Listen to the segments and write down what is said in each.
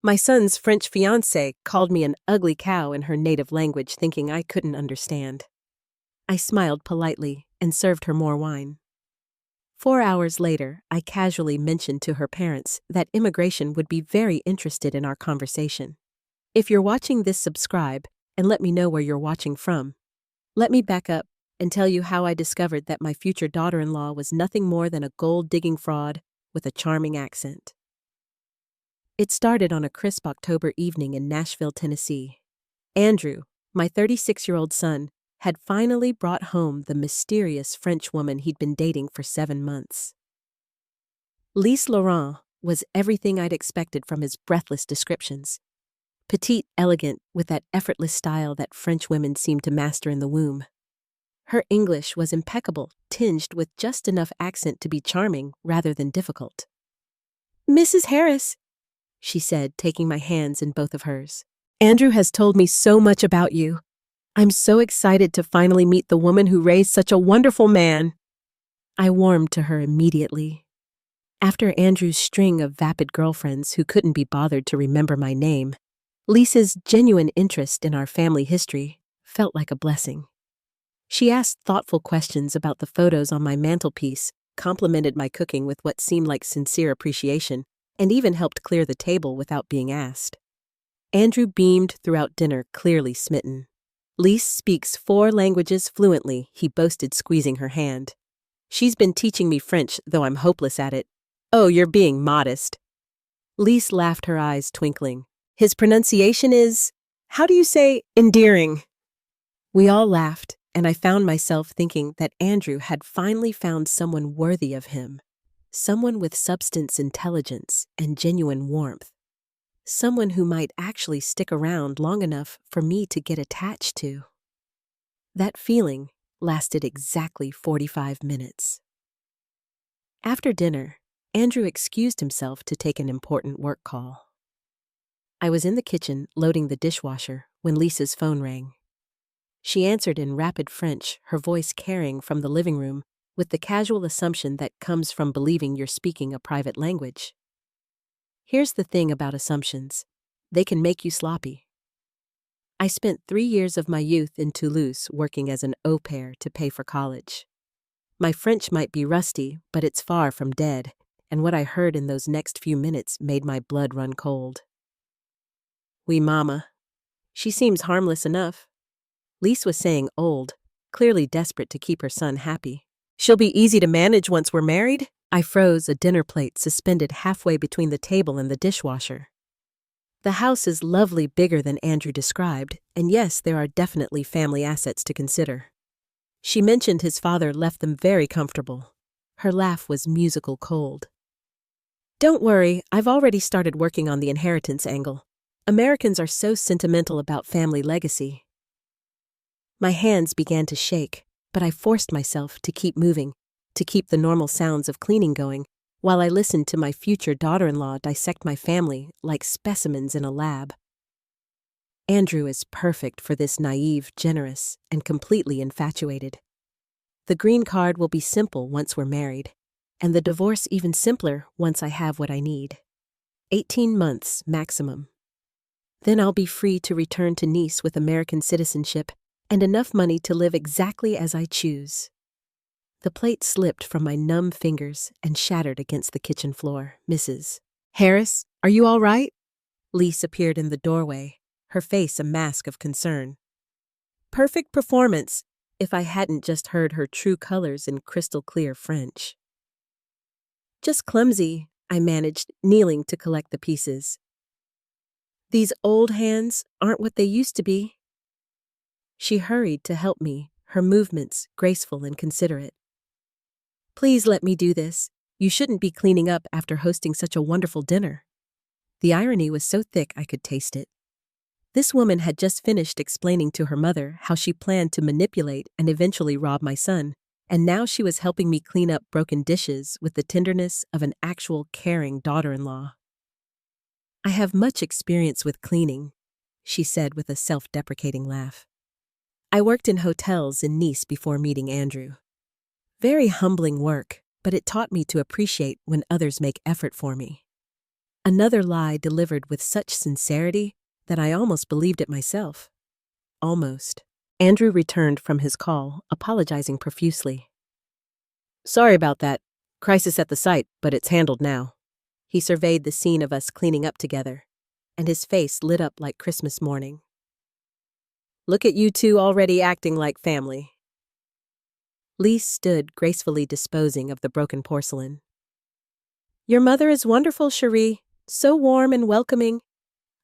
My son's French fiancée called me an ugly cow in her native language, thinking I couldn't understand. I smiled politely and served her more wine. 4 hours later, I casually mentioned to her parents that immigration would be very interested in our conversation. If you're watching this, subscribe and let me know where you're watching from. Let me back up and tell you how I discovered that my future daughter-in-law was nothing more than a gold-digging fraud with a charming accent. It started on a crisp October evening in Nashville, Tennessee. Andrew, my 36-year-old son, had finally brought home the mysterious French woman he'd been dating for 7 months. Lise Laurent was everything I'd expected from his breathless descriptions. Petite, elegant, with that effortless style that French women seem to master in the womb. Her English was impeccable, tinged with just enough accent to be charming rather than difficult. "Mrs. Harris," she said, taking my hands in both of hers. "Andrew has told me so much about you. I'm so excited to finally meet the woman who raised such a wonderful man." I warmed to her immediately. After Andrew's string of vapid girlfriends who couldn't be bothered to remember my name, Lisa's genuine interest in our family history felt like a blessing. She asked thoughtful questions about the photos on my mantelpiece, complimented my cooking with what seemed like sincere appreciation, and even helped clear the table without being asked. Andrew beamed throughout dinner, clearly smitten. "Lise speaks 4 languages fluently," he boasted, squeezing her hand. "She's been teaching me French, though I'm hopeless at it." "Oh, you're being modest." Lise laughed, her eyes twinkling. "His pronunciation is, how do you say, endearing?" We all laughed, and I found myself thinking that Andrew had finally found someone worthy of him. Someone with substance, intelligence, and genuine warmth. Someone who might actually stick around long enough for me to get attached to. That feeling lasted exactly 45 minutes. After dinner, Andrew excused himself to take an important work call. I was in the kitchen loading the dishwasher when Lisa's phone rang. She answered in rapid French, her voice carrying from the living room with the casual assumption that comes from believing you're speaking a private language. Here's the thing about assumptions. They can make you sloppy. I spent 3 years of my youth in Toulouse working as an au pair to pay for college. My French might be rusty, but it's far from dead, and what I heard in those next few minutes made my blood run cold. "Oui, mama. She seems harmless enough." Lise was saying old, clearly desperate to keep her son happy. "She'll be easy to manage once we're married?" I froze, a dinner plate suspended halfway between the table and the dishwasher. The house is lovely, bigger than Andrew described, and yes, there are definitely family assets to consider. She mentioned his father left them very comfortable. Her laugh was musical cold. "Don't worry, I've already started working on the inheritance angle. Americans are so sentimental about family legacy." My hands began to shake, but I forced myself to keep moving, to keep the normal sounds of cleaning going, while I listened to my future daughter-in-law dissect my family like specimens in a lab. Andrew is perfect for this naive, generous, and completely infatuated. The green card will be simple once we're married, and the divorce even simpler once I have what I need. 18 months maximum. Then I'll be free to return to Nice with American citizenship and enough money to live exactly as I choose. The plate slipped from my numb fingers and shattered against the kitchen floor. "Mrs. Harris, are you all right?" Lise appeared in the doorway, her face a mask of concern. Perfect performance, if I hadn't just heard her true colors in crystal-clear French. "Just clumsy," I managed, kneeling to collect the pieces. "These old hands aren't what they used to be." She hurried to help me, her movements graceful and considerate. "Please let me do this. You shouldn't be cleaning up after hosting such a wonderful dinner." The irony was so thick I could taste it. This woman had just finished explaining to her mother how she planned to manipulate and eventually rob my son, and now she was helping me clean up broken dishes with the tenderness of an actual caring daughter-in-law. "I have much experience with cleaning," she said with a self-deprecating laugh. "I worked in hotels in Nice before meeting Andrew. Very humbling work, but it taught me to appreciate when others make effort for me." Another lie delivered with such sincerity that I almost believed it myself. Almost. Andrew returned from his call, apologizing profusely. Sorry about that. Crisis at the site, but it's handled now. He surveyed the scene of us cleaning up together, and his face lit up like Christmas morning. Look at you two already acting like family. Lise stood gracefully disposing of the broken porcelain. Your mother is wonderful, Cherie. So warm and welcoming.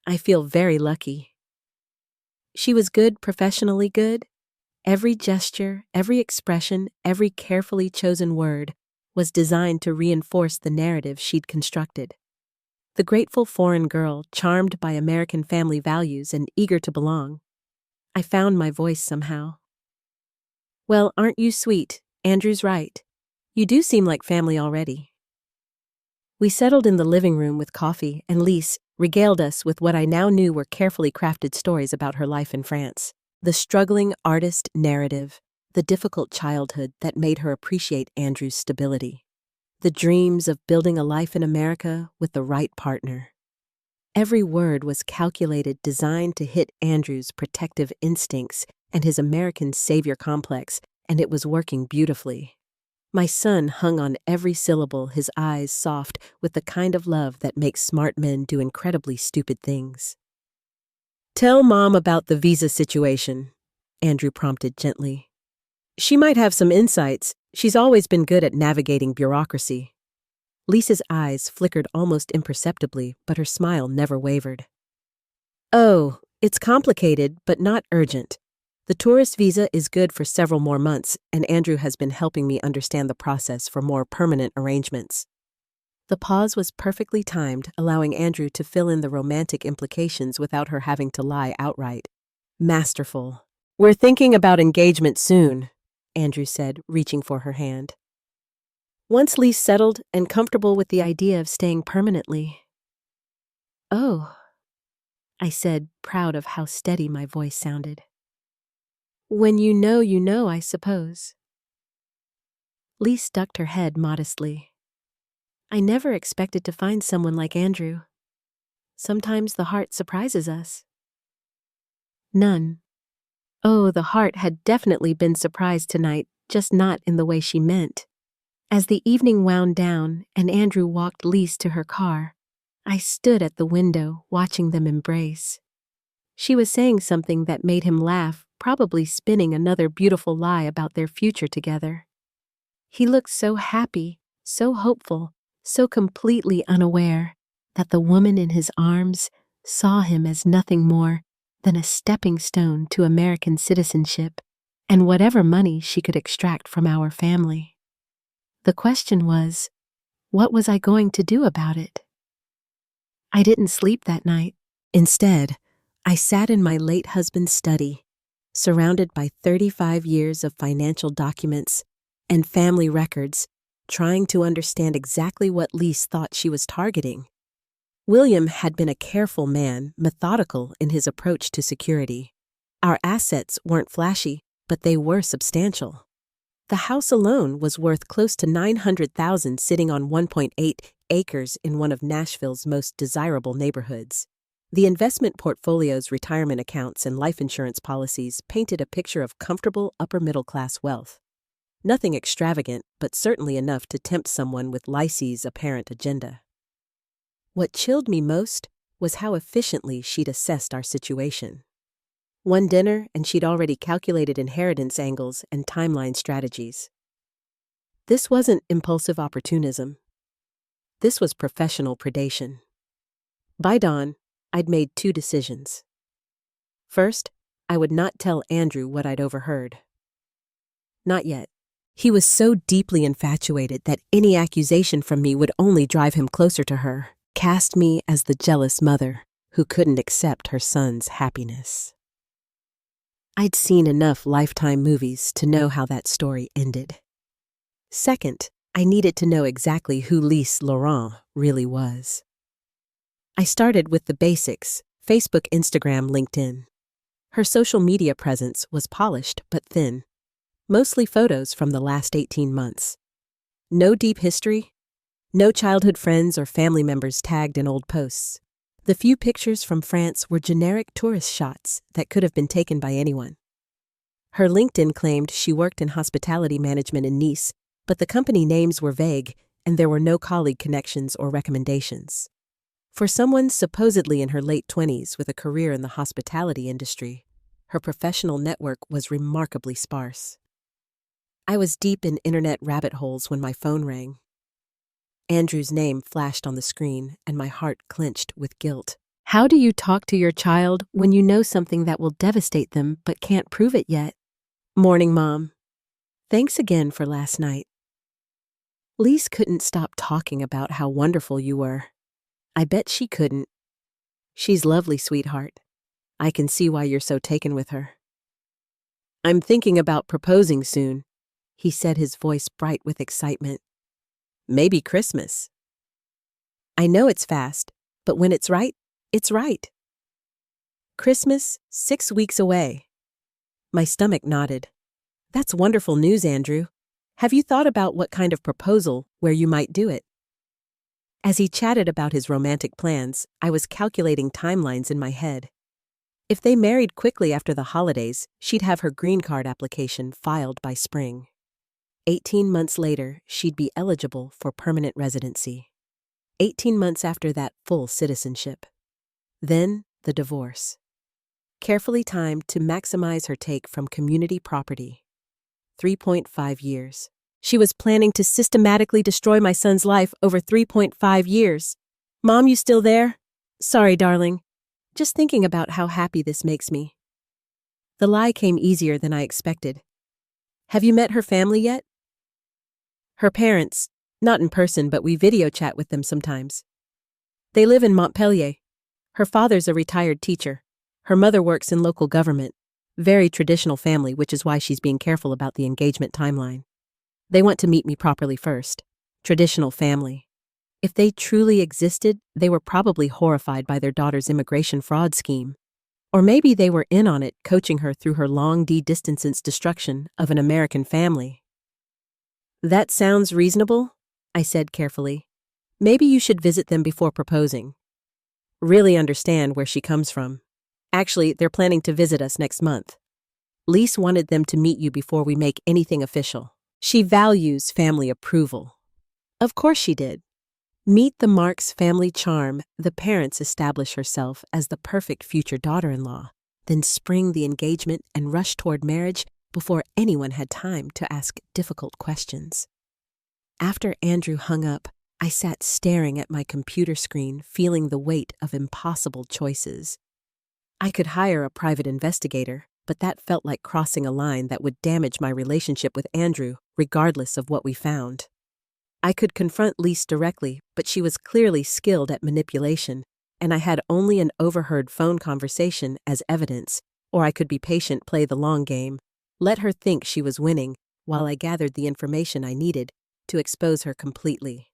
I feel very lucky. She was good, professionally good. Every gesture, every expression, every carefully chosen word was designed to reinforce the narrative she'd constructed. The grateful foreign girl, charmed by American family values and eager to belong. I found my voice somehow. Well, aren't you sweet? Andrew's right. You do seem like family already. We settled in the living room with coffee, and Lise regaled us with what I now knew were carefully crafted stories about her life in France. The struggling artist narrative, the difficult childhood that made her appreciate Andrew's stability, the dreams of building a life in America with the right partner. Every word was calculated, designed to hit Andrew's protective instincts and his American savior complex, and it was working beautifully. My son hung on every syllable, his eyes soft with the kind of love that makes smart men do incredibly stupid things. Tell Mom about the visa situation, Andrew prompted gently. She might have some insights. She's always been good at navigating bureaucracy. Lisa's eyes flickered almost imperceptibly, but her smile never wavered. Oh, it's complicated, but not urgent. The tourist visa is good for several more months, and Andrew has been helping me understand the process for more permanent arrangements. The pause was perfectly timed, allowing Andrew to fill in the romantic implications without her having to lie outright. Masterful. We're thinking about engagement soon, Andrew said, reaching for her hand. Once Lise settled and comfortable with the idea of staying permanently. Oh, I said, proud of how steady my voice sounded. When you know, I suppose. Lise ducked her head modestly. I never expected to find someone like Andrew. Sometimes the heart surprises us. None. Oh, the heart had definitely been surprised tonight, just not in the way she meant. As the evening wound down and Andrew walked Lise to her car, I stood at the window watching them embrace. She was saying something that made him laugh, probably spinning another beautiful lie about their future together. He looked so happy, so hopeful, so completely unaware that the woman in his arms saw him as nothing more than a stepping stone to American citizenship and whatever money she could extract from our family. The question was, what was I going to do about it? I didn't sleep that night. Instead, I sat in my late husband's study, surrounded by 35 years of financial documents and family records, trying to understand exactly what Lise thought she was targeting. William had been a careful man, methodical in his approach to security. Our assets weren't flashy, but they were substantial. The house alone was worth close to $900,000, sitting on 1.8 acres in one of Nashville's most desirable neighborhoods. The investment portfolio's retirement accounts and life insurance policies painted a picture of comfortable upper-middle-class wealth. Nothing extravagant, but certainly enough to tempt someone with Lise's apparent agenda. What chilled me most was how efficiently she'd assessed our situation. One dinner, and she'd already calculated inheritance angles and timeline strategies. This wasn't impulsive opportunism. This was professional predation. By dawn, I'd made 2 decisions. First, I would not tell Andrew what I'd overheard. Not yet. He was so deeply infatuated that any accusation from me would only drive him closer to her, cast me as the jealous mother who couldn't accept her son's happiness. I'd seen enough Lifetime movies to know how that story ended. Second, I needed to know exactly who Lise Laurent really was. I started with the basics: Facebook, Instagram, LinkedIn. Her social media presence was polished but thin, mostly photos from the last 18 months. No deep history, No childhood friends or family members tagged in old posts. The few pictures from France were generic tourist shots that could have been taken by anyone. Her LinkedIn claimed she worked in hospitality management in Nice, but the company names were vague and there were no colleague connections or recommendations. For someone supposedly in her late 20s with a career in the hospitality industry, her professional network was remarkably sparse. I was deep in internet rabbit holes when my phone rang. Andrew's name flashed on the screen, and my heart clenched with guilt. How do you talk to your child when you know something that will devastate them but can't prove it yet? Morning, Mom. Thanks again for last night. Lise couldn't stop talking about how wonderful you were. I bet she couldn't. She's lovely, sweetheart. I can see why you're so taken with her. I'm thinking about proposing soon, he said, his voice bright with excitement. Maybe Christmas. I know it's fast, but when it's right, it's right. Christmas, 6 weeks away. My stomach nodded. That's wonderful news, Andrew. Have you thought about what kind of proposal, where you might do it? As he chatted about his romantic plans, I was calculating timelines in my head. If they married quickly after the holidays, she'd have her green card application filed by spring. 18 months later, she'd be eligible for permanent residency. 18 months after that, full citizenship. Then, the divorce. Carefully timed to maximize her take from community property. 3.5 years. She was planning to systematically destroy my son's life over 3.5 years. Mom, you still there? Sorry, darling. Just thinking about how happy this makes me. The lie came easier than I expected. Have you met her family yet? Her parents, not in person, but we video chat with them sometimes. They live in Montpellier. Her father's a retired teacher. Her mother works in local government. Very traditional family, which is why she's being careful about the engagement timeline. They want to meet me properly first. Traditional family. If they truly existed, they were probably horrified by their daughter's immigration fraud scheme. Or maybe they were in on it, coaching her through her long distance destruction of an American family. That sounds reasonable, I said carefully. Maybe you should visit them before proposing. Really understand where she comes from. Actually, they're planning to visit us next month. Lise wanted them to meet you before we make anything official. She values family approval. Of course she did. Meet the Marks' family charm, the parents establish herself as the perfect future daughter-in-law, then spring the engagement and rush toward marriage before anyone had time to ask difficult questions. After Andrew hung up, I sat staring at my computer screen, feeling the weight of impossible choices. I could hire a private investigator, but that felt like crossing a line that would damage my relationship with Andrew, regardless of what we found. I could confront Lise directly, but she was clearly skilled at manipulation, and I had only an overheard phone conversation as evidence, or I could be patient, play the long game, let her think she was winning while I gathered the information I needed to expose her completely.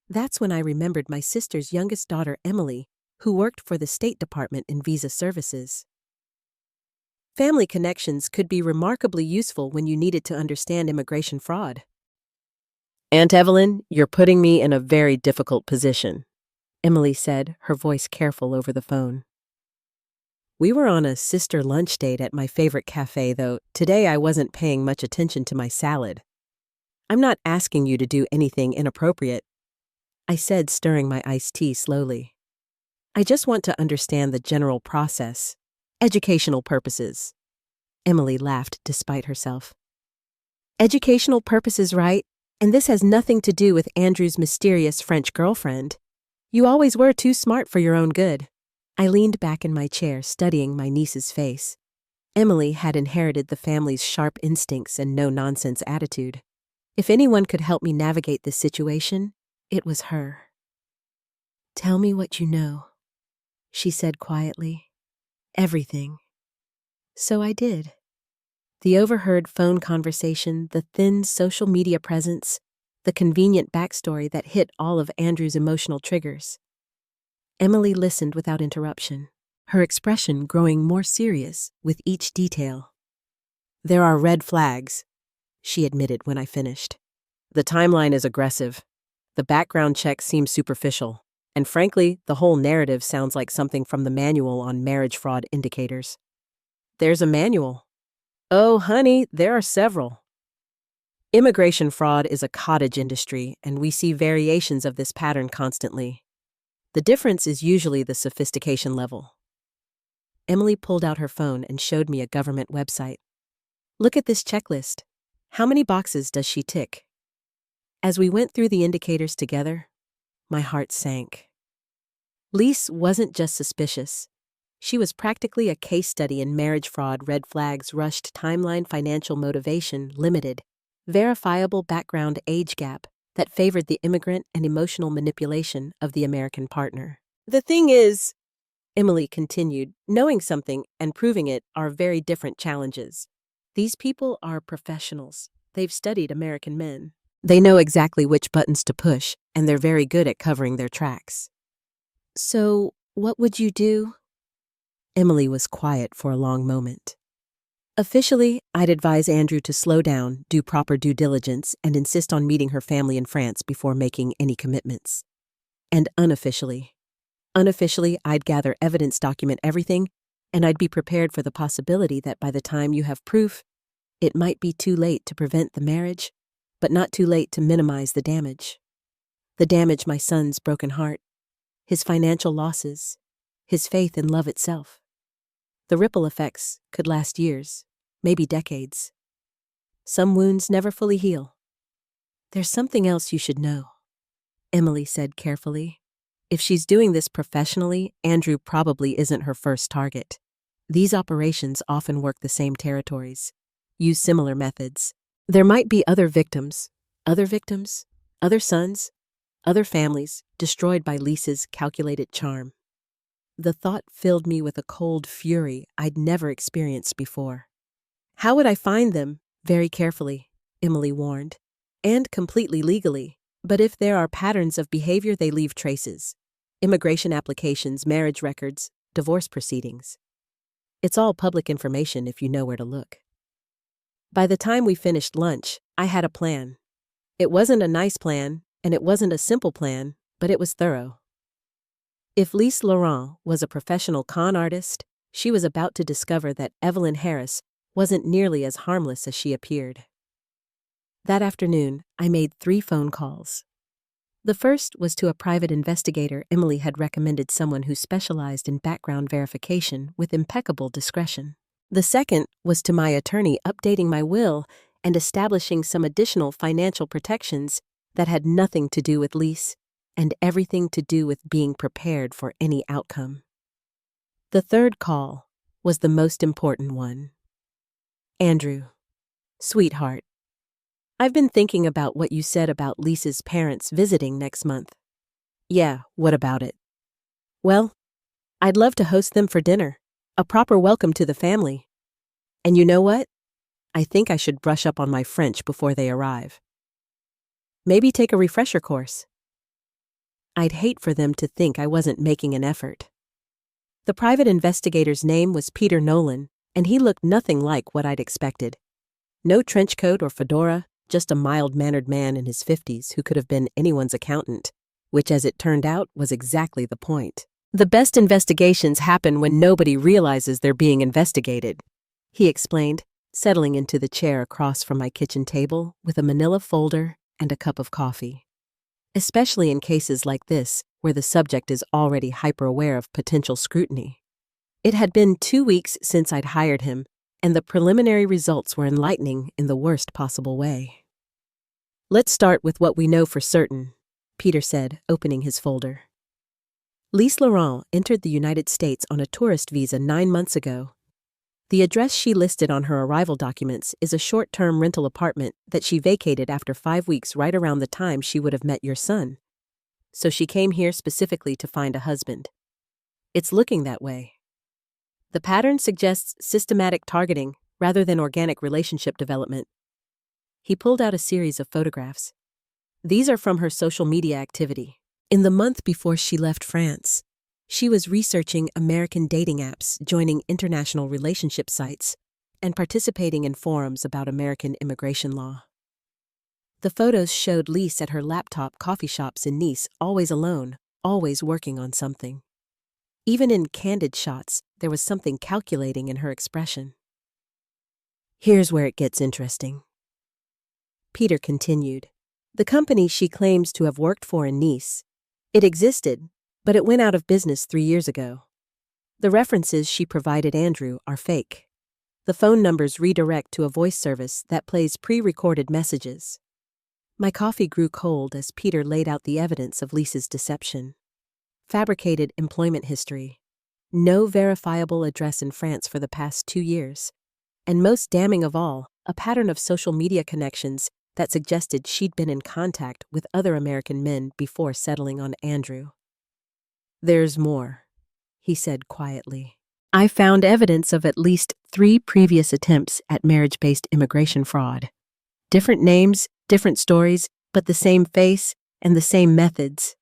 That's when I remembered my sister's youngest daughter, Emily, who worked for the State Department in visa services. Family connections could be remarkably useful when you needed to understand immigration fraud. Aunt Evelyn, you're putting me in a very difficult position, Emily said, her voice careful over the phone. We were on a sister lunch date at my favorite cafe, though today I wasn't paying much attention to my salad. I'm not asking you to do anything inappropriate, I said, stirring my iced tea slowly. I just want to understand the general process. Educational purposes. Emily laughed despite herself. Educational purposes, right? And this has nothing to do with Andrew's mysterious French girlfriend. You always were too smart for your own good. I leaned back in my chair, studying my niece's face. Emily had inherited the family's sharp instincts and no-nonsense attitude. If anyone could help me navigate this situation, it was her. Tell me what you know, she said quietly. Everything. So I did. The overheard phone conversation, the thin social media presence, the convenient backstory that hit all of Andrew's emotional triggers. Emily listened without interruption, her expression growing more serious with each detail. There are red flags, she admitted when I finished. The timeline is aggressive. The background check seems superficial, and frankly, the whole narrative sounds like something from the manual on marriage fraud indicators. There's a manual. Oh, honey, there are several. Immigration fraud is a cottage industry, and we see variations of this pattern constantly. The difference is usually the sophistication level. Emily pulled out her phone and showed me a government website. Look at this checklist. How many boxes does she tick? As we went through the indicators together, my heart sank. Lise wasn't just suspicious. She was practically a case study in marriage fraud, red flags, rushed timeline, financial motivation, limited, verifiable background, age gap that favored the immigrant, and emotional manipulation of the American partner. The thing is, Emily continued, knowing something and proving it are very different challenges. These people are professionals. They've studied American men. They know exactly which buttons to push, and they're very good at covering their tracks. So, what would you do? Emily was quiet for a long moment. Officially, I'd advise Andrew to slow down, do proper due diligence, and insist on meeting her family in France before making any commitments. And unofficially, I'd gather evidence, document everything, and I'd be prepared for the possibility that by the time you have proof, it might be too late to prevent the marriage, but not too late to minimize the damage. The damage: my son's broken heart, his financial losses, his faith in love itself. The ripple effects could last years, maybe decades. Some wounds never fully heal. There's something else you should know, Emily said carefully. If she's doing this professionally, Andrew probably isn't her first target. These operations often work the same territories, use similar methods. There might be other victims, other sons, other families destroyed by Lisa's calculated charm. The thought filled me with a cold fury I'd never experienced before. How would I find them? Very carefully, Emily warned, and completely legally. But if there are patterns of behavior, they leave traces. Immigration applications, marriage records, divorce proceedings. It's all public information if you know where to look. By the time we finished lunch, I had a plan. It wasn't a nice plan, and it wasn't a simple plan, but it was thorough. If Lise Laurent was a professional con artist, she was about to discover that Evelyn Harris wasn't nearly as harmless as she appeared. That afternoon, I made 3 phone calls. The first was to a private investigator Emily had recommended, someone who specialized in background verification with impeccable discretion. The second was to my attorney, updating my will and establishing some additional financial protections that had nothing to do with Lise and everything to do with being prepared for any outcome. The third call was the most important one. Andrew, sweetheart, I've been thinking about what you said about Lisa's parents visiting next month. Yeah, what about it? Well, I'd love to host them for dinner, a proper welcome to the family. And you know what? I think I should brush up on my French before they arrive. Maybe take a refresher course. I'd hate for them to think I wasn't making an effort. The private investigator's name was Peter Nolan, and he looked nothing like what I'd expected. No trench coat or fedora, just a mild-mannered man in his 50s who could have been anyone's accountant, which, as it turned out, was exactly the point. The best investigations happen when nobody realizes they're being investigated, he explained, settling into the chair across from my kitchen table with a manila folder and a cup of coffee. Especially in cases like this, where the subject is already hyper-aware of potential scrutiny. It had been 2 weeks since I'd hired him, and the preliminary results were enlightening in the worst possible way. Let's start with what we know for certain, Peter said, opening his folder. Lise Laurent entered the United States on a tourist visa 9 months ago. The address she listed on her arrival documents is a short-term rental apartment that she vacated after 5 weeks, right around the time she would have met your son. So she came here specifically to find a husband. It's looking that way. The pattern suggests systematic targeting rather than organic relationship development. He pulled out a series of photographs. These are from her social media activity. In the month before she left France, she was researching American dating apps, joining international relationship sites, and participating in forums about American immigration law. The photos showed Lise at her laptop coffee shops in Nice, always alone, always working on something. Even in candid shots, there was something calculating in her expression. Here's where it gets interesting. Peter continued. The company she claims to have worked for in Nice, it existed, but it went out of business 3 years ago. The references she provided Andrew are fake. The phone numbers redirect to a voice service that plays pre-recorded messages. My coffee grew cold as Peter laid out the evidence of Lisa's deception. Fabricated employment history. No verifiable address in France for the past 2 years. And most damning of all, a pattern of social media connections that suggested she'd been in contact with other American men before settling on Andrew. There's more, he said quietly. I found evidence of at least 3 previous attempts at marriage-based immigration fraud. Different names, different stories, but the same face and the same methods.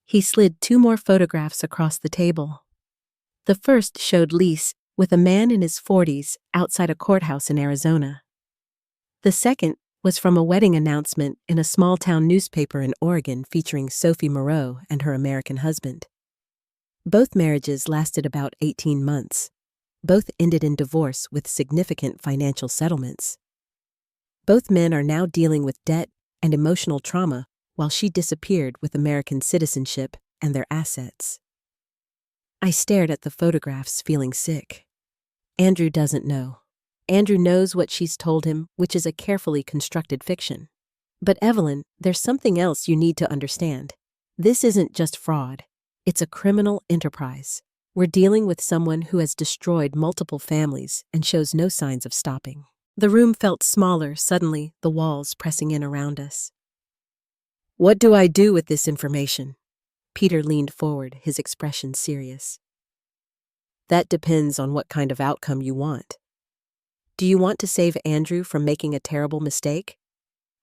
He slid 2 more photographs across the table. The first showed Lise with a man in his 40s outside a courthouse in Arizona. The second was from a wedding announcement in a small-town newspaper in Oregon featuring Sophie Moreau and her American husband. Both marriages lasted about 18 months. Both ended in divorce with significant financial settlements. Both men are now dealing with debt and emotional trauma while she disappeared with American citizenship and their assets. I stared at the photographs, feeling sick. Andrew doesn't know. Andrew knows what she's told him, which is a carefully constructed fiction. But Evelyn, there's something else you need to understand. This isn't just fraud. It's a criminal enterprise. We're dealing with someone who has destroyed multiple families and shows no signs of stopping. The room felt smaller, suddenly, the walls pressing in around us. What do I do with this information? Peter leaned forward, his expression serious. That depends on what kind of outcome you want. Do you want to save Andrew from making a terrible mistake?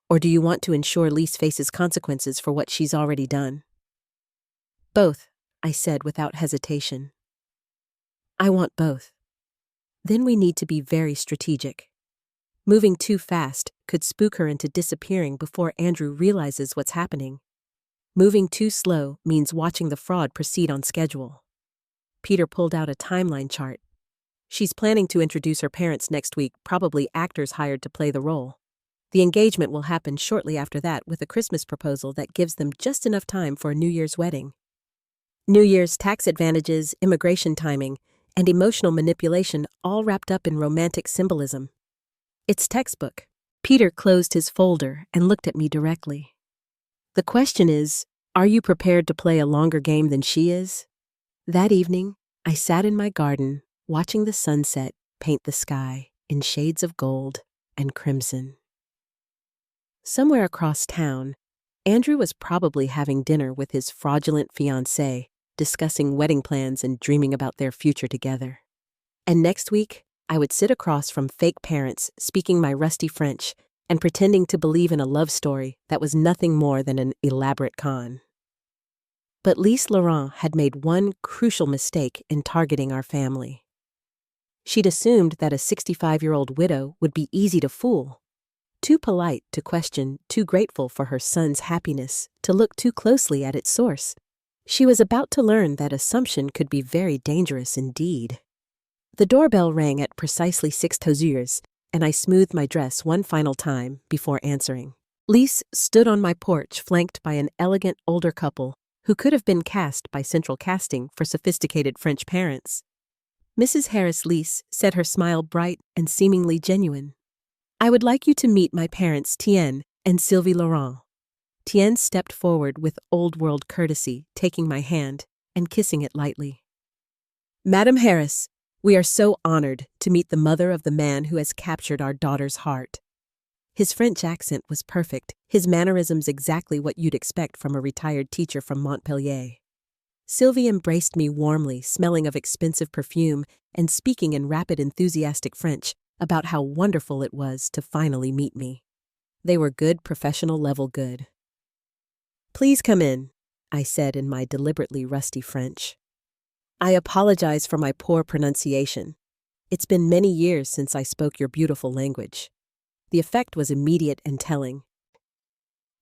Or do you want to ensure Lise faces consequences for what she's already done? Both, I said without hesitation. I want both. Then we need to be very strategic. Moving too fast could spook her into disappearing before Andrew realizes what's happening. Moving too slow means watching the fraud proceed on schedule. Peter pulled out a timeline chart. She's planning to introduce her parents next week, probably actors hired to play the role. The engagement will happen shortly after that with a Christmas proposal that gives them just enough time for a New Year's wedding. New Year's tax advantages, immigration timing, and emotional manipulation all wrapped up in romantic symbolism. It's textbook. Peter closed his folder and looked at me directly. The question is, are you prepared to play a longer game than she is? That evening, I sat in my garden, watching the sunset paint the sky in shades of gold and crimson. Somewhere across town, Andrew was probably having dinner with his fraudulent fiancée, discussing wedding plans and dreaming about their future together. And next week, I would sit across from fake parents speaking my rusty French and pretending to believe in a love story that was nothing more than an elaborate con. But Lise Laurent had made one crucial mistake in targeting our family. She'd assumed that a 65-year-old widow would be easy to fool. Too polite to question, too grateful for her son's happiness to look too closely at its source. She was about to learn that assumption could be very dangerous indeed. The doorbell rang at precisely 6 tours, and I smoothed my dress one final time before answering. Lise stood on my porch flanked by an elegant older couple who could have been cast by Central Casting for sophisticated French parents. Mrs. Harris-Lise said, her smile bright and seemingly genuine. I would like you to meet my parents, Tienne and Sylvie Laurent. Tienne stepped forward with old-world courtesy, taking my hand and kissing it lightly. Madame Harris, we are so honored to meet the mother of the man who has captured our daughter's heart. His French accent was perfect, his mannerisms exactly what you'd expect from a retired teacher from Montpellier. Sylvie embraced me warmly, smelling of expensive perfume and speaking in rapid, enthusiastic French about how wonderful it was to finally meet me. They were good, professional level good. Please come in, I said in my deliberately rusty French. I apologize for my poor pronunciation. It's been many years since I spoke your beautiful language. The effect was immediate and telling.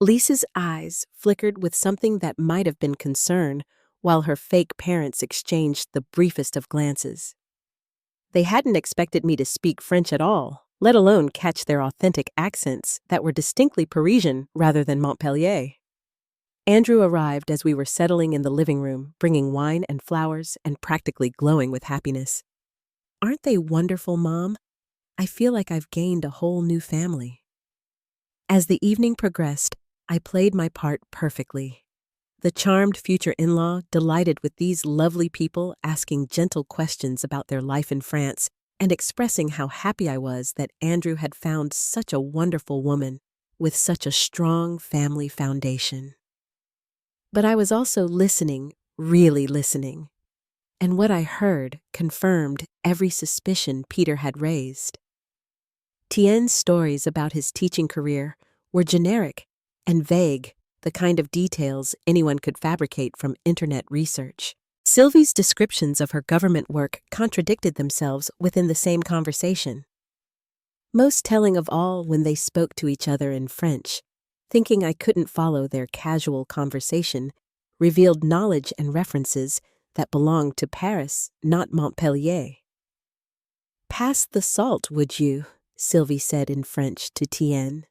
Lisa's eyes flickered with something that might have been concern, while her fake parents exchanged the briefest of glances. They hadn't expected me to speak French at all, let alone catch their authentic accents that were distinctly Parisian rather than Montpellier. Andrew arrived as we were settling in the living room, bringing wine and flowers and practically glowing with happiness. "Aren't they wonderful, Mom? I feel like I've gained a whole new family." As the evening progressed, I played my part perfectly. The charmed future in-law delighted with these lovely people asking gentle questions about their life in France and expressing how happy I was that Andrew had found such a wonderful woman with such a strong family foundation. But I was also listening, really listening, and what I heard confirmed every suspicion Peter had raised. Tien's stories about his teaching career were generic and vague, the kind of details anyone could fabricate from internet research. Sylvie's descriptions of her government work contradicted themselves within the same conversation. Most telling of all when they spoke to each other in French, thinking I couldn't follow their casual conversation, revealed knowledge and references that belonged to Paris, not Montpellier. "Pass the salt, would you?" Sylvie said in French to Tien.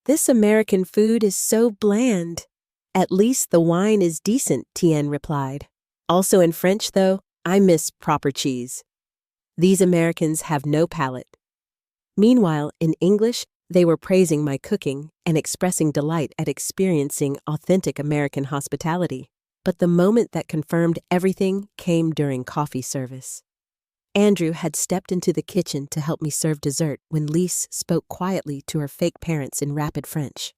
"This American food is so bland." "At least the wine is decent," Tien replied. "Also in French, though, I miss proper cheese. These Americans have no palate." Meanwhile, in English, they were praising my cooking and expressing delight at experiencing authentic American hospitality. But the moment that confirmed everything came during coffee service. Andrew had stepped into the kitchen to help me serve dessert when Lise spoke quietly to her fake parents in rapid French.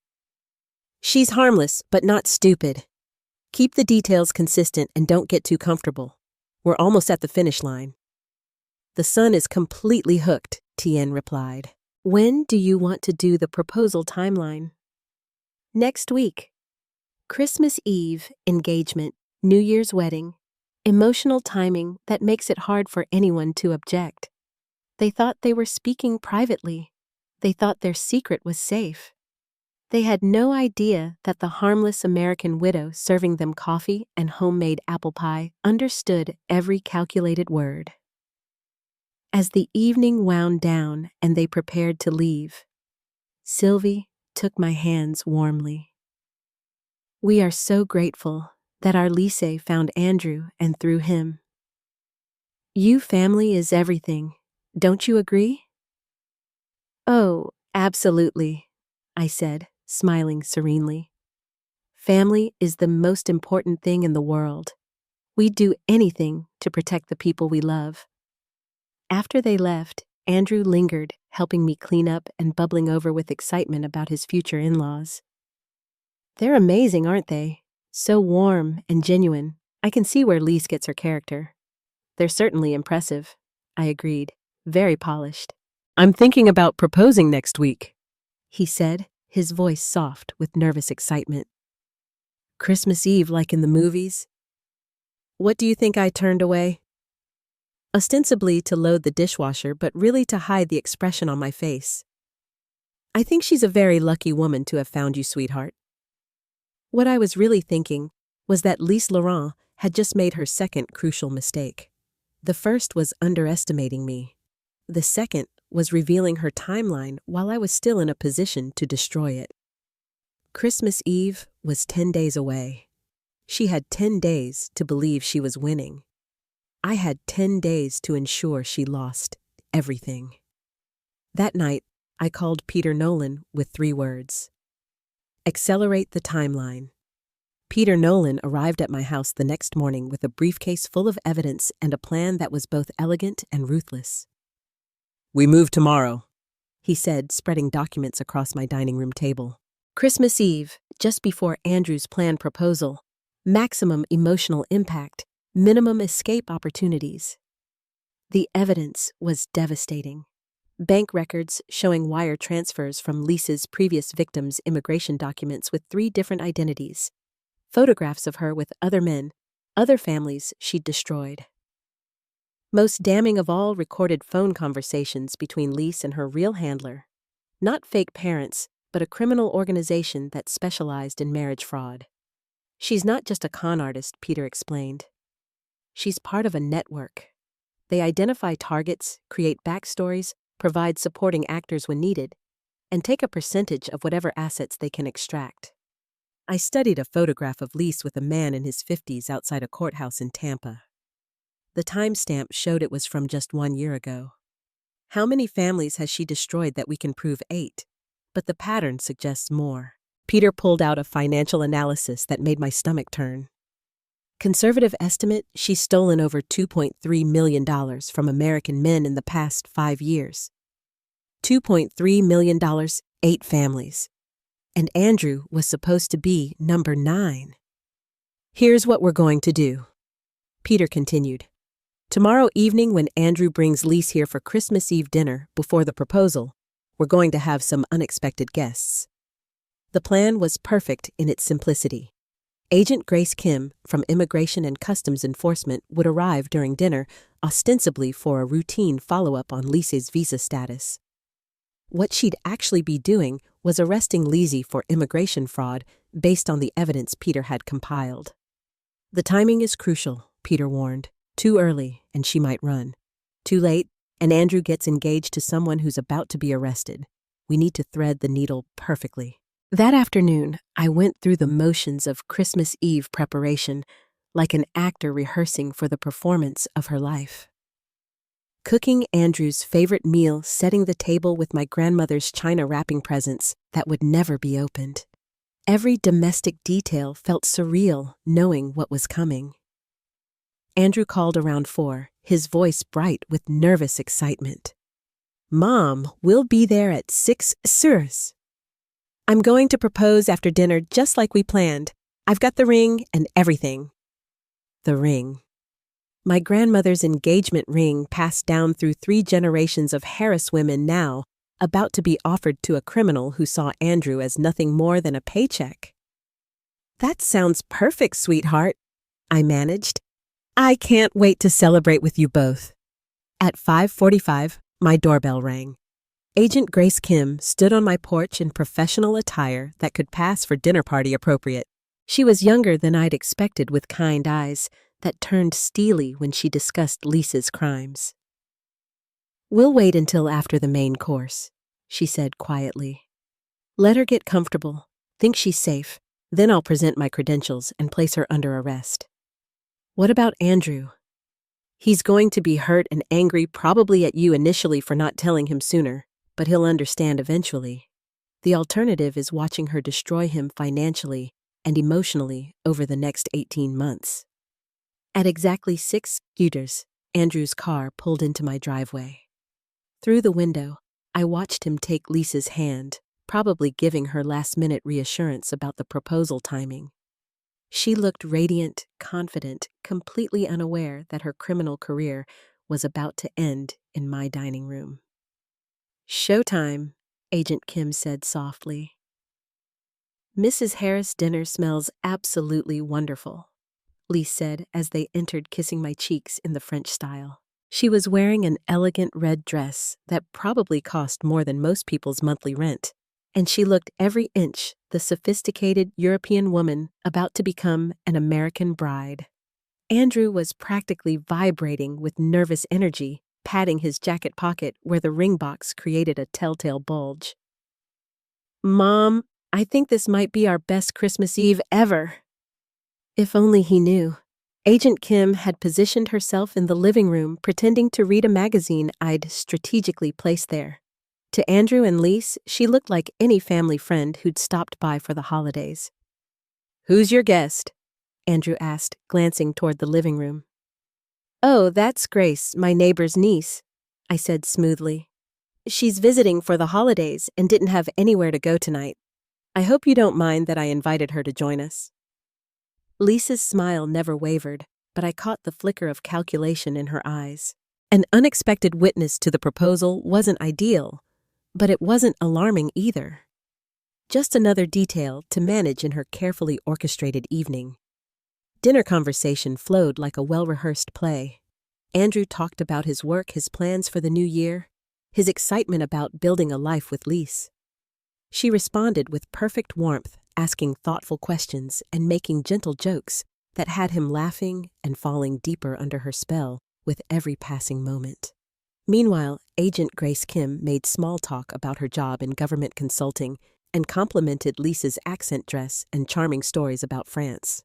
"She's harmless, but not stupid. Keep the details consistent and don't get too comfortable. We're almost at the finish line." "The son is completely hooked," Tien replied. "When do you want to do the proposal timeline?" "Next week. Christmas Eve, engagement, New Year's wedding. Emotional timing that makes it hard for anyone to object. They thought they were speaking privately. They thought their secret was safe. They had no idea that the harmless American widow serving them coffee and homemade apple pie understood every calculated word." As the evening wound down and they prepared to leave, Sylvie took my hands warmly. "We are so grateful that our Lise found Andrew and through him. You family is everything, don't you agree?" "Oh, absolutely," I said, smiling serenely. "Family is the most important thing in the world. We'd do anything to protect the people we love." After they left, Andrew lingered, helping me clean up and bubbling over with excitement about his future in-laws. "They're amazing, aren't they? So warm and genuine. I can see where Lise gets her character." "They're certainly impressive," I agreed, very polished. "I'm thinking about proposing next week," he said, his voice soft with nervous excitement. "Christmas Eve like in the movies?" "What do you think I turned away?" Ostensibly to load the dishwasher, but really to hide the expression on my face. "I think she's a very lucky woman to have found you, sweetheart." What I was really thinking was that Lise Laurent had just made her second crucial mistake. The first was underestimating me. The second was revealing her timeline while I was still in a position to destroy it. Christmas Eve was 10 days away. She had 10 days to believe she was winning. I had 10 days to ensure she lost everything. That night, I called Peter Nolan with 3 words. Accelerate the timeline. Peter Nolan arrived at my house the next morning with a briefcase full of evidence and a plan that was both elegant and ruthless. "We move tomorrow," he said, spreading documents across my dining room table. Christmas Eve, just before Andrew's planned proposal. Maximum emotional impact, minimum escape opportunities. The evidence was devastating. Bank records showing wire transfers from Lisa's previous victims' immigration documents with 3 different identities. Photographs of her with other men, other families she'd destroyed. Most damning of all, recorded phone conversations between Lise and her real handler. Not fake parents, but a criminal organization that specialized in marriage fraud. She's not just a con artist, Peter explained. She's part of a network. They identify targets, create backstories, provide supporting actors when needed, and take a percentage of whatever assets they can extract. I studied a photograph of Lise with a man in his 50s outside a courthouse in Tampa. The timestamp showed it was from just 1 year ago. How many families has she destroyed that we can prove 8? But the pattern suggests more. Peter pulled out a financial analysis that made my stomach turn. Conservative estimate, she's stolen over $2.3 million from American men in the past 5 years. $2.3 million, 8 families. And Andrew was supposed to be number 9. Here's what we're going to do, Peter continued. Tomorrow evening when Andrew brings Lise here for Christmas Eve dinner before the proposal, we're going to have some unexpected guests. The plan was perfect in its simplicity. Agent Grace Kim from Immigration and Customs Enforcement would arrive during dinner, ostensibly for a routine follow-up on Lise's visa status. What she'd actually be doing was arresting Lise for immigration fraud based on the evidence Peter had compiled. The timing is crucial, Peter warned. Too early, and she might run. Too late, and Andrew gets engaged to someone who's about to be arrested. We need to thread the needle perfectly. That afternoon, I went through the motions of Christmas Eve preparation, like an actor rehearsing for the performance of her life. Cooking Andrew's favorite meal, setting the table with my grandmother's china wrapping presents that would never be opened. Every domestic detail felt surreal, knowing what was coming. Andrew called around 4, his voice bright with nervous excitement. Mom, we'll be there at 6 sirs. I'm going to propose after dinner just like we planned. I've got the ring and everything. The ring. My grandmother's engagement ring passed down through 3 generations of Harris women now, about to be offered to a criminal who saw Andrew as nothing more than a paycheck. That sounds perfect, sweetheart, I managed. I can't wait to celebrate with you both. At 5:45, my doorbell rang. Agent Grace Kim stood on my porch in professional attire that could pass for dinner party appropriate. She was younger than I'd expected, with kind eyes that turned steely when she discussed Lisa's crimes. We'll wait until after the main course, she said quietly. Let her get comfortable, think she's safe, then I'll present my credentials and place her under arrest. What about Andrew? He's going to be hurt and angry, probably at you initially for not telling him sooner, but he'll understand eventually. The alternative is watching her destroy him financially and emotionally over the next 18 months. At exactly 6 scooters, Andrew's car pulled into my driveway. Through the window, I watched him take Lisa's hand, probably giving her last-minute reassurance about the proposal timing. She looked radiant, confident, completely unaware that her criminal career was about to end in my dining room. Showtime, Agent Kim said softly. Mrs. Harris' dinner smells absolutely wonderful, Lise said as they entered, kissing my cheeks in the French style. She was wearing an elegant red dress that probably cost more than most people's monthly rent, and she looked every inch the sophisticated European woman about to become an American bride. Andrew was practically vibrating with nervous energy, patting his jacket pocket where the ring box created a telltale bulge. Mom, I think this might be our best Christmas Eve ever. If only he knew. Agent Kim had positioned herself in the living room, pretending to read a magazine I'd strategically placed there. To Andrew and Lise, she looked like any family friend who'd stopped by for the holidays. Who's your guest? Andrew asked, glancing toward the living room. Oh, that's Grace, my neighbor's niece, I said smoothly. She's visiting for the holidays and didn't have anywhere to go tonight. I hope you don't mind that I invited her to join us. Lisa's smile never wavered, but I caught the flicker of calculation in her eyes. An unexpected witness to the proposal wasn't ideal, but it wasn't alarming either. Just another detail to manage in her carefully orchestrated evening. Dinner conversation flowed like a well-rehearsed play. Andrew talked about his work, his plans for the new year, his excitement about building a life with Lise. She responded with perfect warmth, asking thoughtful questions and making gentle jokes that had him laughing and falling deeper under her spell with every passing moment. Meanwhile, Agent Grace Kim made small talk about her job in government consulting and complimented Lisa's accent dress and charming stories about France.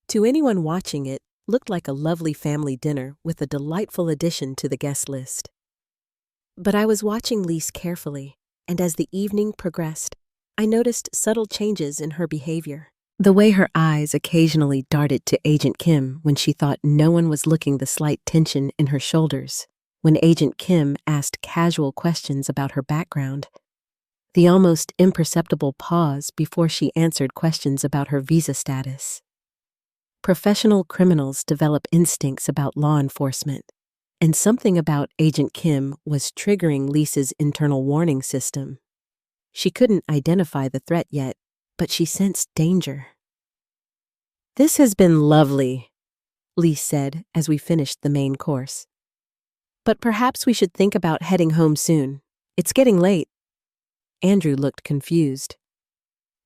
To anyone watching, it looked like a lovely family dinner with a delightful addition to the guest list. But I was watching Lise carefully, and as the evening progressed, I noticed subtle changes in her behavior. The way her eyes occasionally darted to Agent Kim when she thought no one was looking, the slight tension in her shoulders when Agent Kim asked casual questions about her background, the almost imperceptible pause before she answered questions about her visa status. Professional criminals develop instincts about law enforcement, and something about Agent Kim was triggering Lisa's internal warning system. She couldn't identify the threat yet, but she sensed danger. "This has been lovely," Lise said as we finished the main course. "But perhaps we should think about heading home soon. It's getting late." Andrew looked confused.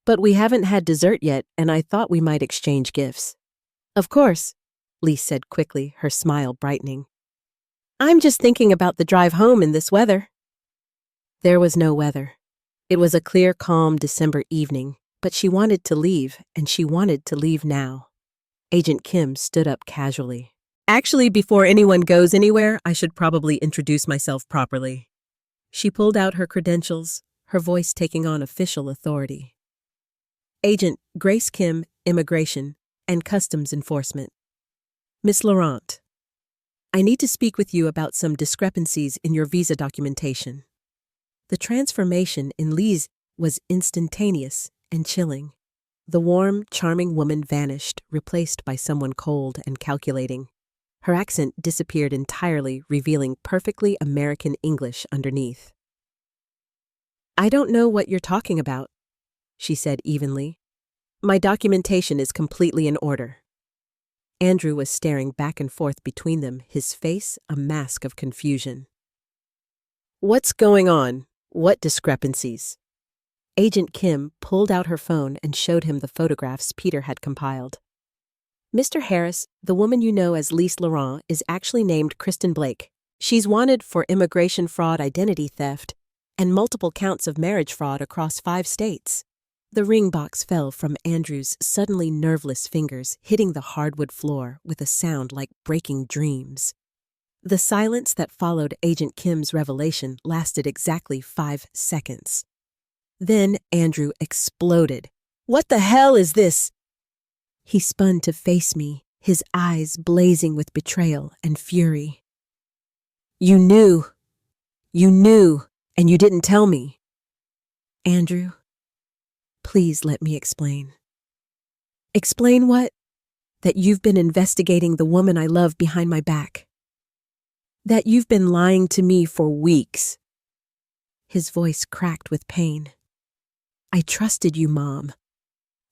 "But we haven't had dessert yet, and I thought we might exchange gifts." "Of course," Lise said quickly, her smile brightening. "I'm just thinking about the drive home in this weather." There was no weather. It was a clear, calm December evening, but she wanted to leave, and she wanted to leave now. Agent Kim stood up casually. "Actually, before anyone goes anywhere, I should probably introduce myself properly." She pulled out her credentials, her voice taking on official authority. "Agent Grace Kim, Immigration and Customs Enforcement. Miss Laurent, I need to speak with you about some discrepancies in your visa documentation." The transformation in Lise was instantaneous and chilling. The warm, charming woman vanished, replaced by someone cold and calculating. Her accent disappeared entirely, revealing perfectly American English underneath. "I don't know what you're talking about," she said evenly. "My documentation is completely in order." Andrew was staring back and forth between them, his face a mask of confusion. "What's going on? What discrepancies?" Agent Kim pulled out her phone and showed him the photographs Peter had compiled. "Mr. Harris, the woman you know as Lise Laurent is actually named Kristen Blake. She's wanted for immigration fraud, identity theft, and multiple counts of marriage fraud across 5 states. The ring box fell from Andrew's suddenly nerveless fingers, hitting the hardwood floor with a sound like breaking dreams. The silence that followed Agent Kim's revelation lasted exactly 5 seconds. Then Andrew exploded. "What the hell is this?" He spun to face me, his eyes blazing with betrayal and fury. You knew, and you didn't tell me." "Andrew, please let me explain." "Explain what?" "That you've been investigating the woman I love behind my back. That you've been lying to me for weeks." His voice cracked with pain. "I trusted you, Mom.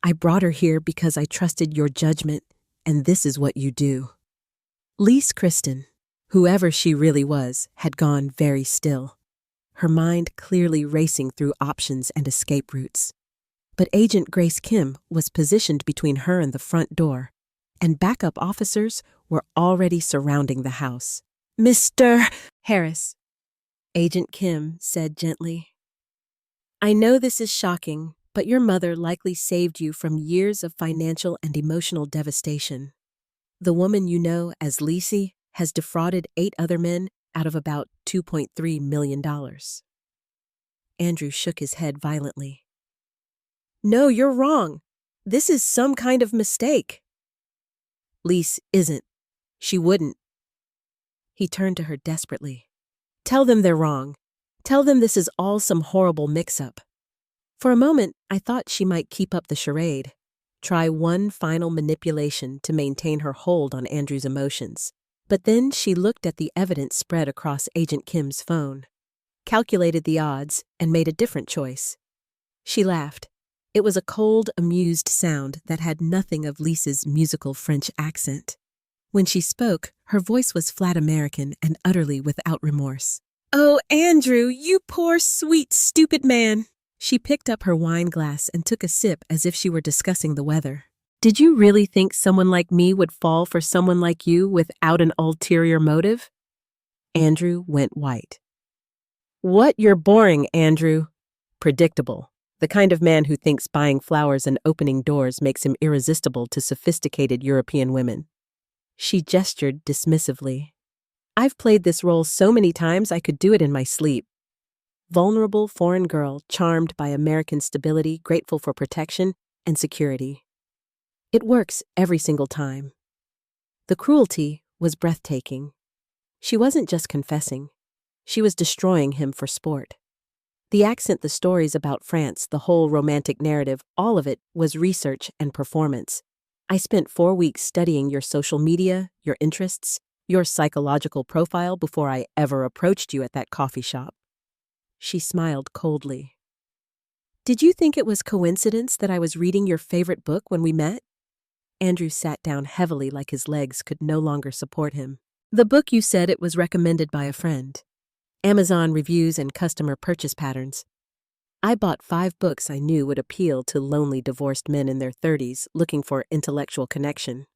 I brought her here because I trusted your judgment, and this is what you do." Lise Kristen, whoever she really was, had gone very still, her mind clearly racing through options and escape routes. But Agent Grace Kim was positioned between her and the front door, and backup officers were already surrounding the house. "Mr. Harris," Agent Kim said gently, "I know this is shocking, but your mother likely saved you from years of financial and emotional devastation. The woman you know as Lise has defrauded 8 other men out of about $2.3 million. Andrew shook his head violently. "No, you're wrong. This is some kind of mistake." "Lise isn't. She wouldn't." He turned to her desperately. "Tell them they're wrong. Tell them this is all some horrible mix-up." For a moment, I thought she might keep up the charade, try one final manipulation to maintain her hold on Andrew's emotions. But then she looked at the evidence spread across Agent Kim's phone, calculated the odds, and made a different choice. She laughed. It was a cold, amused sound that had nothing of Lisa's musical French accent. When she spoke, her voice was flat American and utterly without remorse. "Oh, Andrew, you poor, sweet, stupid man. She picked up her wine glass and took a sip as if she were discussing the weather. Did you really think someone like me would fall for someone like you without an ulterior motive? Andrew went white. What? You're boring, Andrew. Predictable. The kind of man who thinks buying flowers and opening doors makes him irresistible to sophisticated European women. She gestured dismissively. I've played this role so many times I could do it in my sleep. Vulnerable foreign girl charmed by American stability, grateful for protection and security. It works every single time. The cruelty was breathtaking. She wasn't just confessing. She was destroying him for sport. The accent, the stories about France, the whole romantic narrative, all of it was research and performance. I spent 4 weeks studying your social media, your interests, your psychological profile before I ever approached you at that coffee shop. She smiled coldly. Did you think it was coincidence that I was reading your favorite book when we met? Andrew sat down heavily like his legs could no longer support him. The book you said it was recommended by a friend. Amazon reviews and customer purchase patterns. I bought 5 books I knew would appeal to lonely divorced men in their 30s looking for intellectual connection.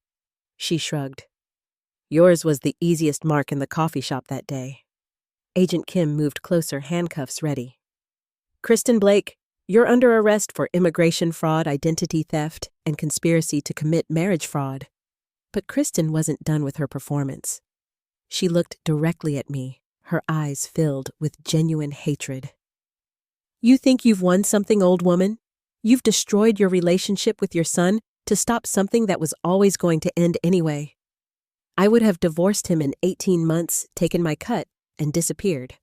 She shrugged. Yours was the easiest mark in the coffee shop that day. Agent Kim moved closer, handcuffs ready. Kristen Blake, you're under arrest for immigration fraud, identity theft, and conspiracy to commit marriage fraud. But Kristen wasn't done with her performance. She looked directly at me, her eyes filled with genuine hatred. You think you've won something, old woman? You've destroyed your relationship with your son to stop something that was always going to end anyway. I would have divorced him in 18 months, taken my cut, and disappeared.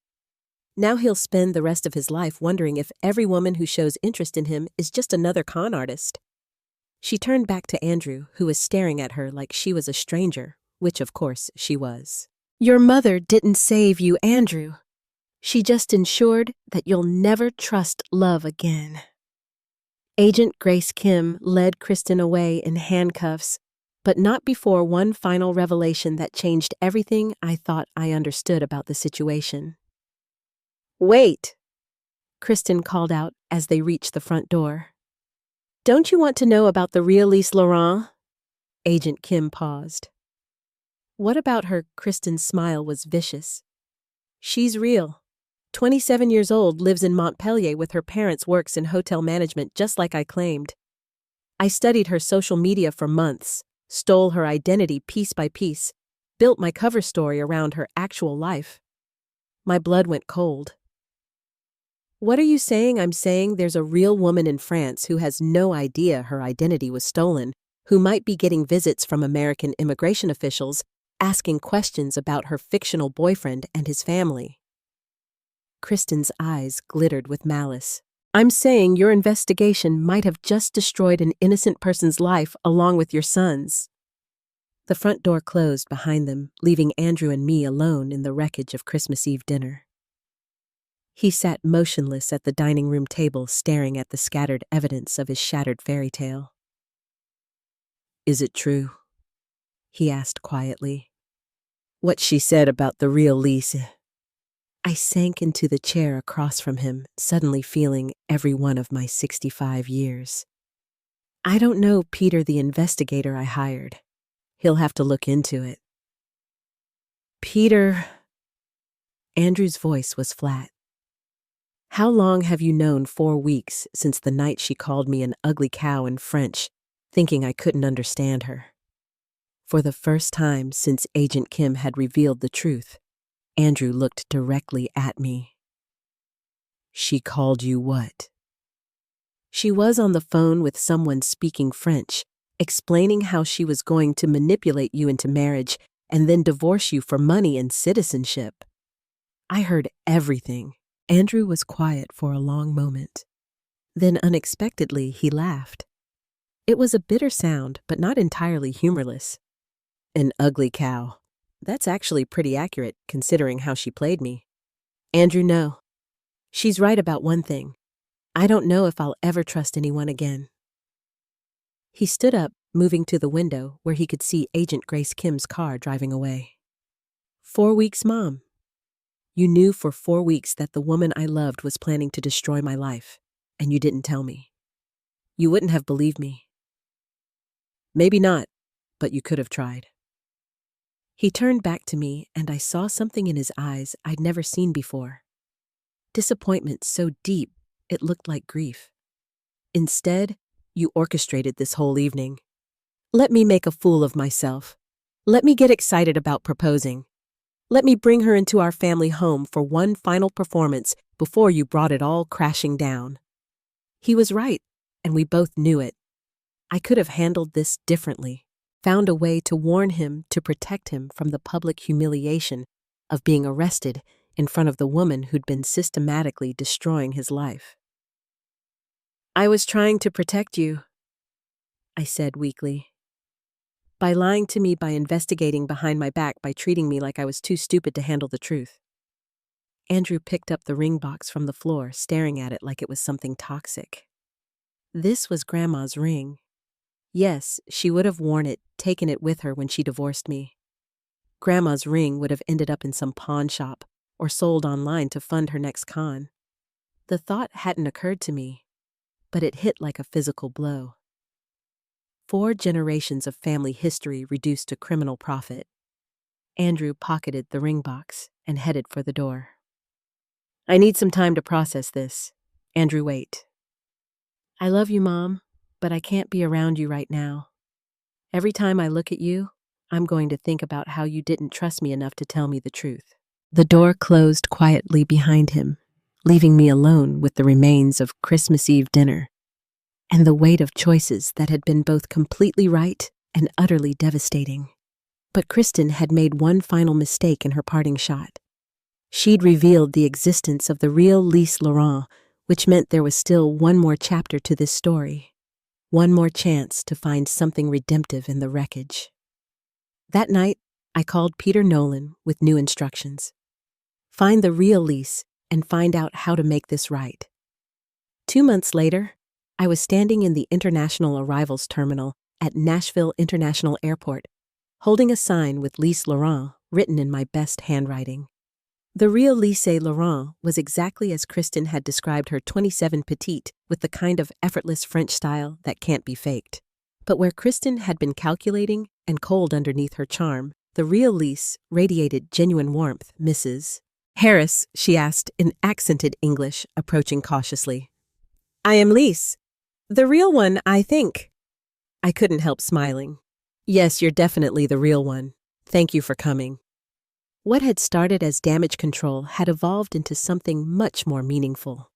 Now he'll spend the rest of his life wondering if every woman who shows interest in him is just another con artist. She turned back to Andrew, who was staring at her like she was a stranger, which of course she was. Your mother didn't save you, Andrew. She just ensured that you'll never trust love again. Agent Grace Kim led Kristen away in handcuffs, but not before one final revelation that changed everything I thought I understood about the situation. Wait, Kristen called out as they reached the front door. Don't you want to know about the real Lise Laurent? Agent Kim paused. What about her? Kristen's smile was vicious. She's real. 27 years old, lives in Montpellier with her parents, works in hotel management just like I claimed. I studied her social media for months, stole her identity piece by piece, built my cover story around her actual life. My blood went cold. What are you saying? I'm saying there's a real woman in France who has no idea her identity was stolen, who might be getting visits from American immigration officials asking questions about her fictional boyfriend and his family. Kristen's eyes glittered with malice. I'm saying your investigation might have just destroyed an innocent person's life along with your son's. The front door closed behind them, leaving Andrew and me alone in the wreckage of Christmas Eve dinner. He sat motionless at the dining room table, staring at the scattered evidence of his shattered fairy tale. Is it true? He asked quietly. What she said about the real Lise? I sank into the chair across from him, suddenly feeling every one of my 65 years. I don't know Peter, the investigator I hired. He'll have to look into it. Peter... Andrew's voice was flat. How long have you known? 4 weeks since the night she called me an ugly cow in French, thinking I couldn't understand her. For the first time since Agent Kim had revealed the truth, Andrew looked directly at me. She called you what? She was on the phone with someone speaking French, explaining how she was going to manipulate you into marriage and then divorce you for money and citizenship. I heard everything. Andrew was quiet for a long moment. Then unexpectedly he laughed. It was a bitter sound, but not entirely humorless. An ugly cow. That's actually pretty accurate, considering how she played me. Andrew, no. She's right about one thing. I don't know if I'll ever trust anyone again. He stood up, moving to the window where he could see Agent Grace Kim's car driving away. 4 weeks, Mom. You knew for 4 weeks that the woman I loved was planning to destroy my life, and you didn't tell me. You wouldn't have believed me. Maybe not, but you could have tried. He turned back to me, and I saw something in his eyes I'd never seen before. Disappointment so deep, it looked like grief. Instead, you orchestrated this whole evening. Let me make a fool of myself. Let me get excited about proposing. Let me bring her into our family home for one final performance before you brought it all crashing down. He was right, and we both knew it. I could have handled this differently, found a way to warn him to protect him from the public humiliation of being arrested in front of the woman who'd been systematically destroying his life. I was trying to protect you, I said weakly. By lying to me, by investigating behind my back, by treating me like I was too stupid to handle the truth. Andrew picked up the ring box from the floor, staring at it like it was something toxic. This was Grandma's ring. Yes, she would have worn it, taken it with her when she divorced me. Grandma's ring would have ended up in some pawn shop or sold online to fund her next con. The thought hadn't occurred to me, but it hit like a physical blow. 4 generations of family history reduced to criminal profit. Andrew pocketed the ring box and headed for the door. I need some time to process this. Andrew, wait. I love you, Mom, but I can't be around you right now. Every time I look at you, I'm going to think about how you didn't trust me enough to tell me the truth. The door closed quietly behind him, leaving me alone with the remains of Christmas Eve dinner and the weight of choices that had been both completely right and utterly devastating. But Kristen had made one final mistake in her parting shot. She'd revealed the existence of the real Lise Laurent, which meant there was still one more chapter to this story, one more chance to find something redemptive in the wreckage. That night, I called Peter Nolan with new instructions. Find the real Lise and find out how to make this right. 2 months later, I was standing in the International Arrivals Terminal at Nashville International Airport, holding a sign with Lise Laurent written in my best handwriting. The real Lise Laurent was exactly as Kristen had described her 27 petite, with the kind of effortless French style that can't be faked. But where Kristen had been calculating and cold underneath her charm, the real Lise radiated genuine warmth. Mrs. Harris, she asked in accented English, approaching cautiously. I am Lise. The real one, I think. I couldn't help smiling. Yes, you're definitely the real one. Thank you for coming. What had started as damage control had evolved into something much more meaningful.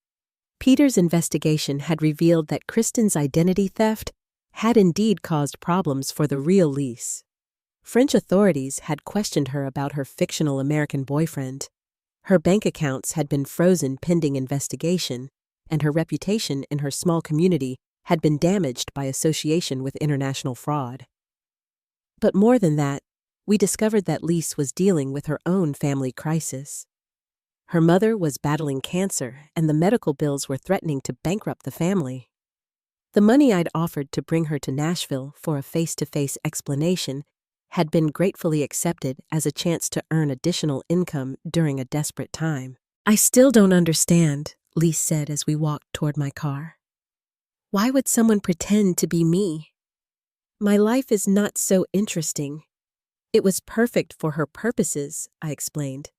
Peter's investigation had revealed that Kristen's identity theft had indeed caused problems for the real Lise. French authorities had questioned her about her fictional American boyfriend. Her bank accounts had been frozen pending investigation, and her reputation in her small community had been damaged by association with international fraud. But more than that, we discovered that Lise was dealing with her own family crisis. Her mother was battling cancer, and the medical bills were threatening to bankrupt the family. The money I'd offered to bring her to Nashville for a face-to-face explanation had been gratefully accepted as a chance to earn additional income during a desperate time. I still don't understand, Lise said as we walked toward my car. Why would someone pretend to be me? My life is not so interesting. It was perfect for her purposes, I explained.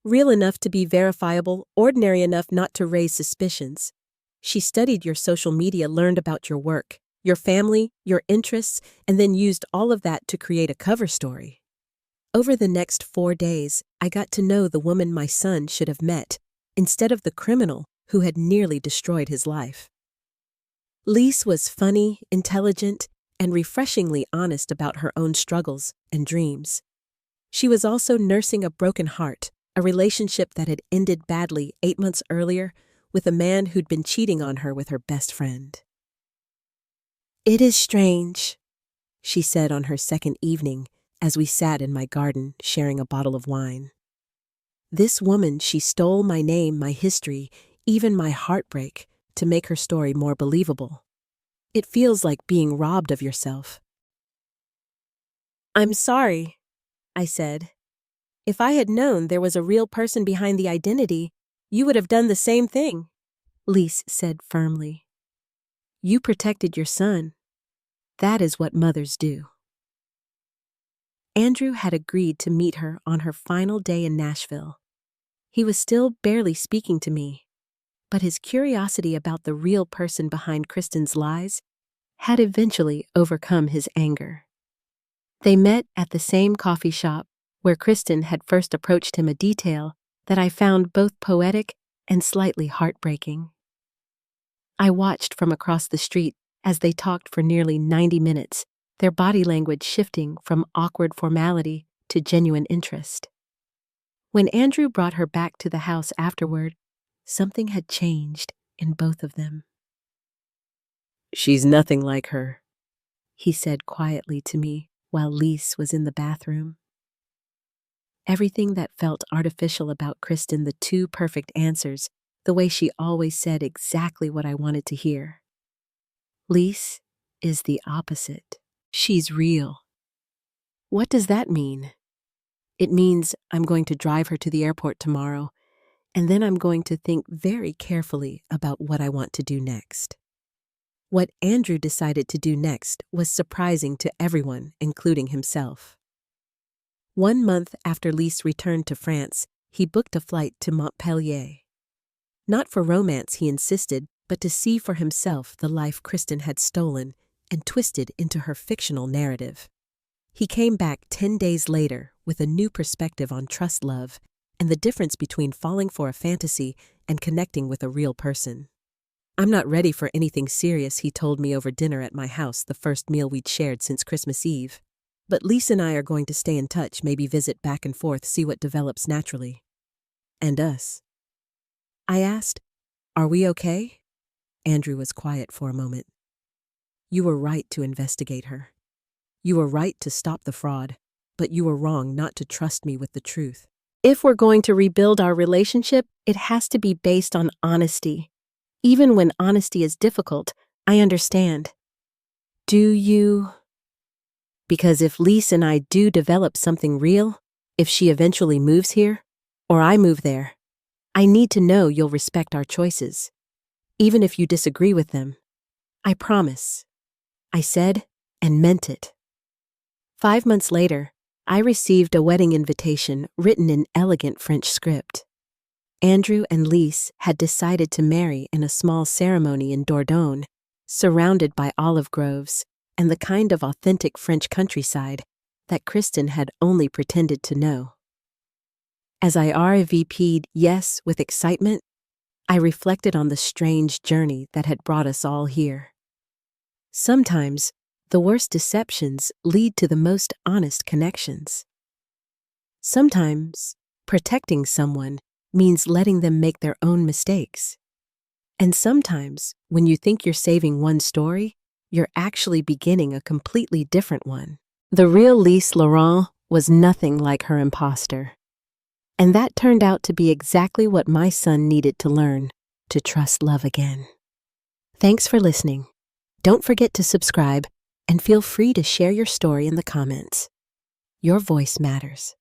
Real enough to be verifiable, ordinary enough not to raise suspicions. She studied your social media, learned about your work, your family, your interests, and then used all of that to create a cover story. Over the next 4 days, I got to know the woman my son should have met, instead of the criminal who had nearly destroyed his life. Lise was funny, intelligent, and refreshingly honest about her own struggles and dreams. She was also nursing a broken heart, a relationship that had ended badly 8 months earlier with a man who'd been cheating on her with her best friend. It is strange, she said on her second evening as we sat in my garden sharing a bottle of wine. This woman, she stole my name, my history, even my heartbreak, to make her story more believable. It feels like being robbed of yourself. I'm sorry, I said. If I had known there was a real person behind the identity, you would have done the same thing. Lise said firmly. You protected your son. That is what mothers do. Andrew had agreed to meet her on her final day in Nashville. He was still barely speaking to me, but his curiosity about the real person behind Kristen's lies had eventually overcome his anger. They met at the same coffee shop where Kristen had first approached him, a detail that I found both poetic and slightly heartbreaking. I watched from across the street as they talked for nearly 90 minutes, their body language shifting from awkward formality to genuine interest. When Andrew brought her back to the house afterward, something had changed in both of them. She's nothing like her, he said quietly to me while Lise was in the bathroom. Everything that felt artificial about Kristen, the two perfect answers, the way she always said exactly what I wanted to hear. Lise is the opposite. She's real. What does that mean? It means I'm going to drive her to the airport tomorrow, and then I'm going to think very carefully about what I want to do next. What Andrew decided to do next was surprising to everyone, including himself. 1 month after Lise returned to France, he booked a flight to Montpellier. Not for romance, he insisted, but to see for himself the life Kristen had stolen and twisted into her fictional narrative. He came back 10 days later with a new perspective on trust, love, and the difference between falling for a fantasy and connecting with a real person. I'm not ready for anything serious, he told me over dinner at my house, the first meal we'd shared since Christmas Eve. But Lise and I are going to stay in touch, maybe visit back and forth, see what develops naturally. And us? I asked, are we okay? Andrew was quiet for a moment. You were right to investigate her. You were right to stop the fraud, but you were wrong not to trust me with the truth. If we're going to rebuild our relationship, it has to be based on honesty. Even when honesty is difficult, I understand. Do you? Because if Lise and I do develop something real, if she eventually moves here, or I move there, I need to know you'll respect our choices, even if you disagree with them. I promise. I said and meant it. 5 months later, I received a wedding invitation written in elegant French script. Andrew and Lise had decided to marry in a small ceremony in Dordogne, surrounded by olive groves and the kind of authentic French countryside that Kristen had only pretended to know. As I RSVP'd yes with excitement, I reflected on the strange journey that had brought us all here. Sometimes, the worst deceptions lead to the most honest connections. Sometimes, protecting someone means letting them make their own mistakes. And sometimes, when you think you're saving one story, you're actually beginning a completely different one. The real Lise Laurent was nothing like her imposter. And that turned out to be exactly what my son needed to learn, to trust love again. Thanks for listening. Don't forget to subscribe and feel free to share your story in the comments. Your voice matters.